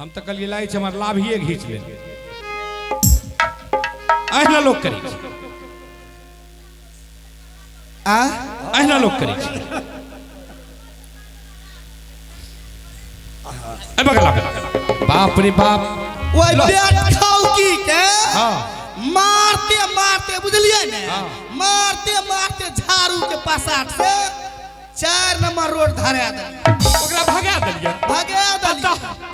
हम तो कल लाई हमार लाभ ही घींच ले अहिना लोग करी अहिना लोग करी बगला बाप रे बाप खाओ की के मारते मारते बुझलिए ने मारते मारते झाड़ू के पासाट से 4 नंबर रोड धरा दे ओकरा भगा देलिए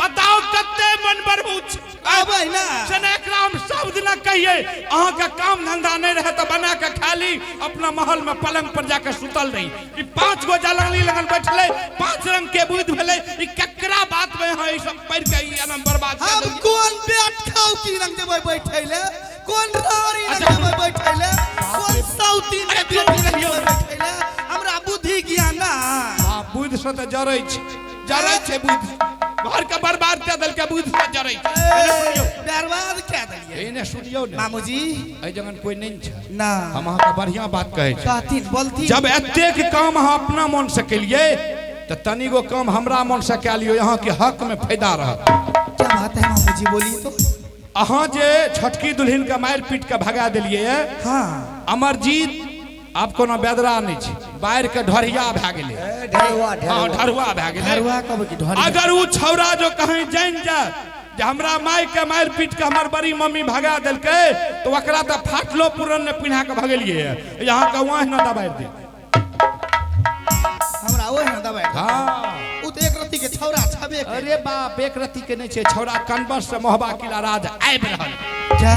बताओ कते मन बरबूच आबै ना सनेकराम शब्द न कहिए अहाँ का काम धंधा नहीं रहे तो बना के खाली अपना महल में पलंग पर जाकर सुतल रही कि 5 गो जलानी लगन बैठले 5 रंग के बुध भेले ई ककरा बात में है ई सब पढ़ के ई अनम बर्बाद कर हम कौन पेट खाओ की रंग देबै बैठैले कौन रारी रंग देबै बैठैले कौन सौती ने बेटी रंग बैठैले हमरा बुद्धि ज्ञान ना हां बुध से तो जरै छै बुध घर का बर्बाद कर दल के बुध से जरै बर्बाद कर दलिए एने सुनियो ने मामूजी ए जगन कोई नहीं छ ना हम अहाँ का बढ़िया बात कहे छी कहती बोलती जब एतेक काम अहाँ अपना मन से केलिए तो तनिगो काम हमरा मन से कए लियो यहाँ के हक में फायदा रहत क्या बात है मामूजी बोलिए तो अहाँ जे छटकी दुल्हन का मार पीट के भगा दिलिए हां अमरजीत आपको ना बेदरा नहीं छी बाहर के ढरिया भा गेले ढरुआ भा गेले ढरुआ कब की ढरुआ अगर वो छौरा जो कहीं जान जाए जे हमरा माई के मार पीट के हमर बड़ी मम्मी भगा देलके तो ओकरा त फाटलो पुरन ने पिन्हा के भगलिए यहाँ का वहाँ ना दबाई दे हमरा ओह ना दबाई हां उ तो एक रत्ती के छौरा छबे अरे बाप एक रत्ती के नहीं छे छौरा कनबस से मोहबा किला राज आइब रहल क्या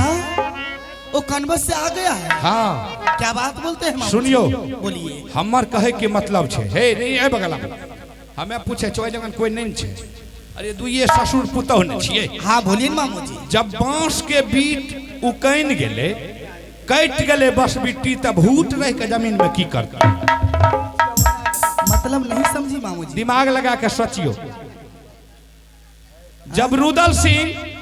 वो कनबस से आ गया है हां क्या बात बोलते हैं सुनियो बोलिए हमर कहे के मतलब छे हे नहीं ए बगला हमें पूछे चोय जगन कोई नहीं छे अरे दुइये ससुर पुतौ न छिए हां बोलिए मामूजी जब बांस के बीट उकैन गेले कट गेले बस बिट्टी तब भूत रह के जमीन में की करता मतलब नहीं समझी मामूजी दिमाग लगा के सोचियो जब रुदल सिंह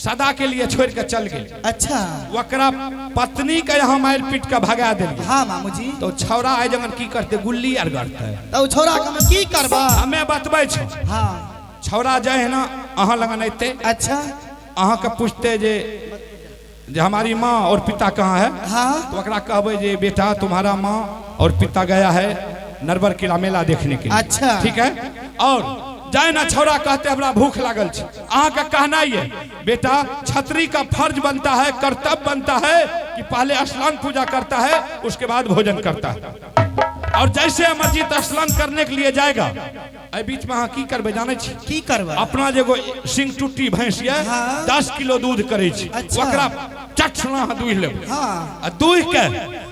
सदा के लिए छोड़ के चल गए अच्छा वकरा पत्नी के यहाँ मार पीट के भगा दिल हाँ मामूजी तो छौरा है जगन की करते गुल्ली आर गड़ते तो छोरा के की करबा हमें बतबै छ हाँ छौरा जाए ना अहाँ लगन अते अच्छा अहाँ के पूछते जे हमारी माँ और पिता कहाँ है हाँ तो वकरा कहबे जे बेटा तुम्हारा माँ और पिता गया है नरवर किला मेला देखने के लिए अच्छा ठीक है और जाए ना छौरा कहते हमरा भूख लागल छ अहाँ का कहना ये बेटा छतरी का फर्ज बनता है कर्तव्य बनता है कि पहले स्नान पूजा करता है उसके बाद भोजन करता है और जैसे अमरजीत स्नान करने के लिए जाएगा ए बीच में अहाँ की करबे जाने छी की करबा अपना जेगो सिंह टूटी भैंस ये 10 किलो दूध करे छी ओकरा चटना दूह लेब हां आ दूह के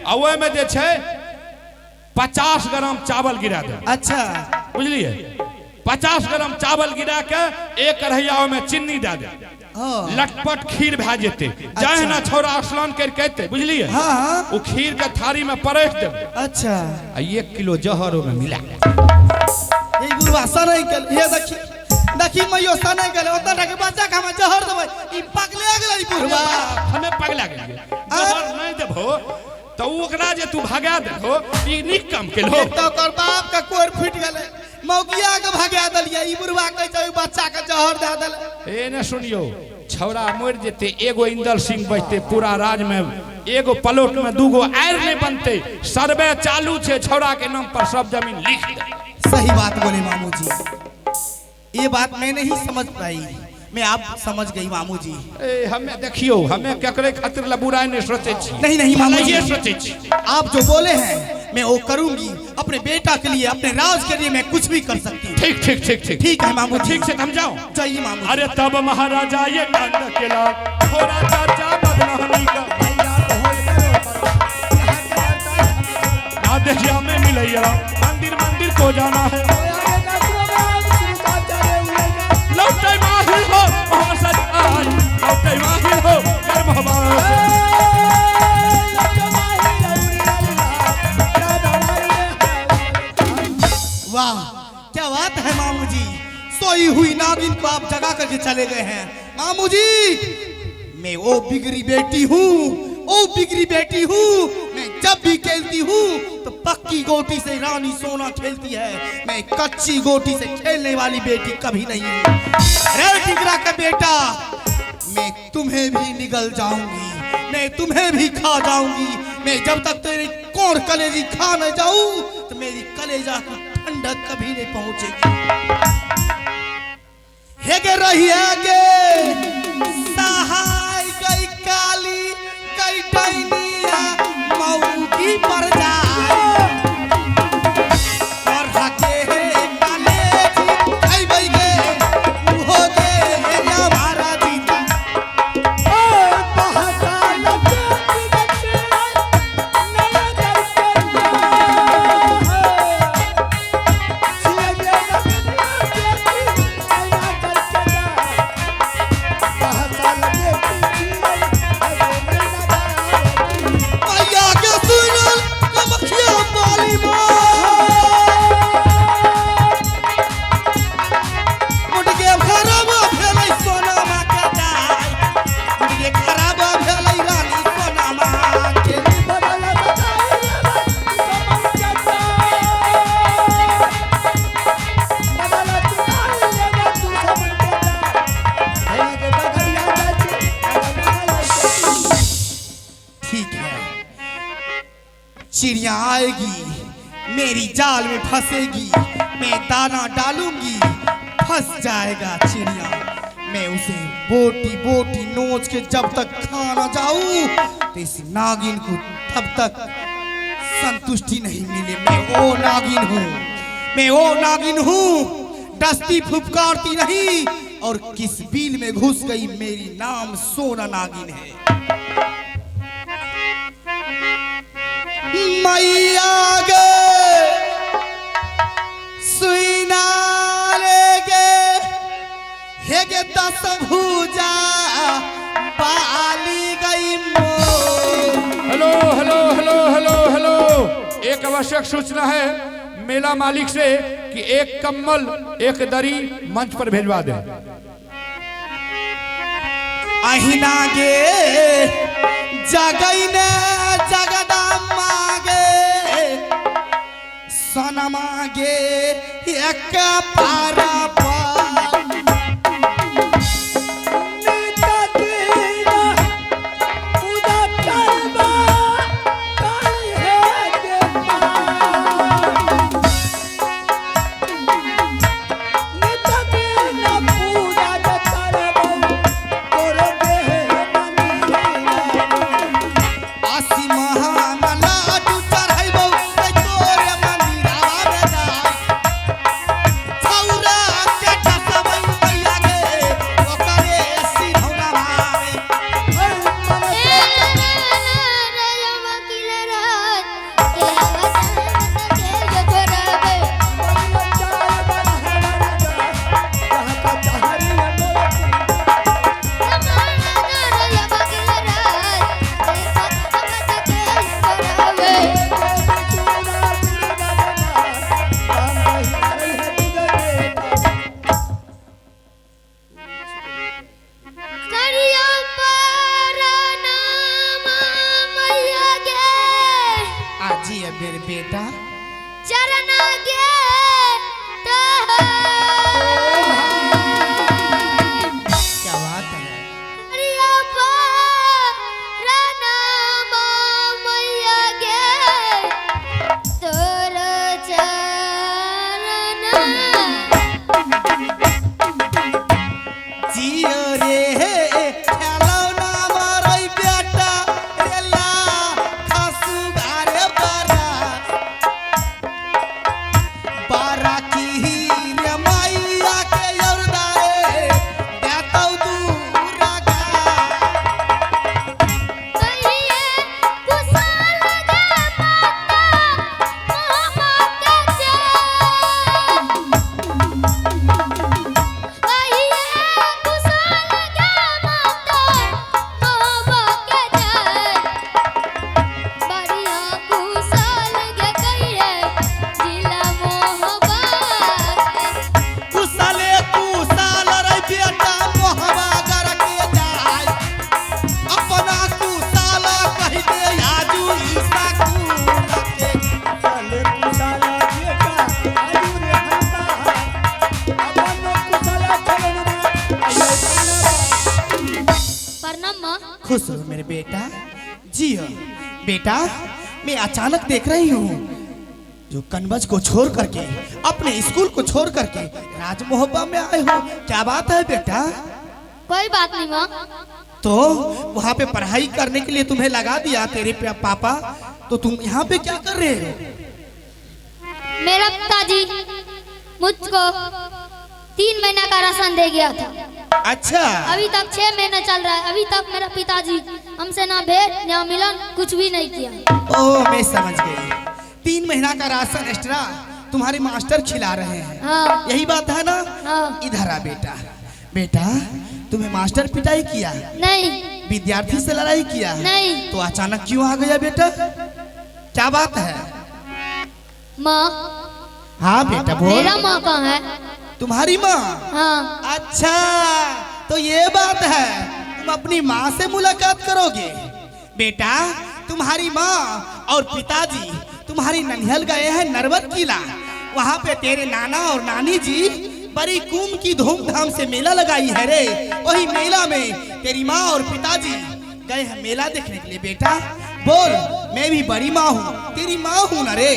आ ओय में जे छै 50 ग्राम चावल गिरा दे अच्छा बुझलिए 50 ग्राम चावल गिरा के एक कढ़ैया में चीनी दे दे लटपट खीर भा जेते जाए ना छौरा स्नान कर कहते बुझलिए हां वो खीर के थारी में परोस दे अच्छा आ 1 किलो जहर में मिला ए बुढ़वा सनै के हे देखी मैयो सनै के ओतना के बच्चा के हम जहर देबै ई पगले गेलै बुढ़वा हमें पगला गेलिए जहर नहीं देबो तो ओकरा जे तू भगा देबो ई निक काम केलो तो कर बाप का कोर फूट गेलै मौगिया के भगा दलिए ई बुढ़वा कह छै बच्चा के जहर दे देले ए ने सुनियो छौरा मर जेते एगो इंदर सिंह बचते पूरा राज में एगो पलोट में दूगो आयर नहीं बनते सर्वे चालू छे छौरा के नाम पर सब जमीन लिख दे सही बात बोले मामूजी ये बात मैं नहीं समझ पाई मैं आप समझ गई मामूजी ए हमें देखियो हमें केकरे खातिर ला बुराई नहीं सोचे छी नहीं नहीं मामूजी ये सोचे छी आप जो बोले हैं मैं वो करूंगी अपने बेटा के लिए अपने राज के लिए मैं कुछ भी कर सकती हूँ ठीक ठीक ठीक ठीक ठीक है मामूजी ठीक से समझाओ चाहिए मामूजी अरे तब महाराजा ये कांड केला थोड़ा चाचा बदनामी का देखिया में मिलैया मंदिर मंदिर को जाना है लौटे माहिर हो मोहम्मद सजाई लौटे माहिर हो कर मोहब्बत वाह क्या बात है मामूजी सोई हुई नागिन को आप जगा करके चले गए हैं मामूजी मैं वो बिगड़ी बेटी हूँ मैं जब भी खेलती हूँ तो पक्की गोटी से रानी सोना खेलती है, मैं कच्ची गोटी से खेलने वाली बेटी कभी नहीं हूँ। अरे टिकरा का बेटा, मैं तुम्हें भी निगल जाऊंगी, मैं तुम्हें भी खा जाऊंगी। मैं जब तक तेरी कोर कलेजी खा न जाऊं तो मेरी कलेजा की ठंडक कभी नहीं पहुंचेगी। हेगे रही आगे सहाय गई काली गई डैनिया मऊ की पर जाए और हके कलेजी खाई बई गे हो गे हमारा जीता। चिड़िया आएगी मेरी जाल में फंसेगी, मैं दाना डालूंगी फंस जाएगा चिड़िया। मैं उसे बोटी बोटी नोच के जब तक खा ना जाऊं तो इस नागिन को तब तक संतुष्टि नहीं मिले। मैं वो नागिन हूँ, मैं वो नागिन हूँ, डसती फुफकारती नहीं और किस बिल में घुस गई मेरी नाम सोना नागिन है। मैया गे सुइना लेगे हेगे दस भूजा पाली गई मो। Hello hello hello hello hello, एक आवश्यक सूचना है मेला मालिक से कि एक कम्बल एक दरी मंच पर भेजवा दे। अहिना गे जगई ने जगदम्मा गे सनमा गे एक पारा माँ। खुश हो मेरे बेटा, जियो बेटा। मैं अचानक देख रही हूँ जो कनबज को छोड़ करके, अपने स्कूल को छोड़ करके राजमोहब्बा में आए हो, क्या बात है बेटा? कोई बात नहीं माँ। तो वहाँ पे पढ़ाई करने के लिए तुम्हें लगा दिया तेरे पापा, तो तुम यहाँ पे क्या कर रहे हो? मेरा पिताजी मुझको 3 महीना का राशन दे गया था। अच्छा, अभी तक 6 महीने चल रहा है, अभी तक मेरा पिताजी हमसे ना भेंट ना मिलन कुछ भी नहीं किया। ओ मैं समझ गई। 3 महीना का राशन एक्स्ट्रा तुम्हारे मास्टर खिला रहे हैं। हाँ। यही बात है ना? हाँ। इधर आ बेटा। बेटा तुम्हें मास्टर पिटाई किया? नहीं। विद्यार्थी से लड़ाई किया? नहीं। तो अचानक क्यों आ गया बेटा? क्या बात है? माँ। हाँ बेटा बोल। मेरा माँ कहाँ है? तुम्हारी माँ? हाँ। अच्छा तो ये बात है, तुम अपनी माँ से मुलाकात करोगे? बेटा तुम्हारी माँ और पिताजी तुम्हारी ननिहल गए हैं नरवर किला। वहाँ पे तेरे नाना और नानी जी बड़ी कुम की धूमधाम से मेला लगाई है रे। वही मेला में तेरी माँ और पिताजी गए हैं मेला देखने के लिए। बेटा बोल, मैं भी बड़ी माँ हूँ, तेरी माँ हूँ ना रे।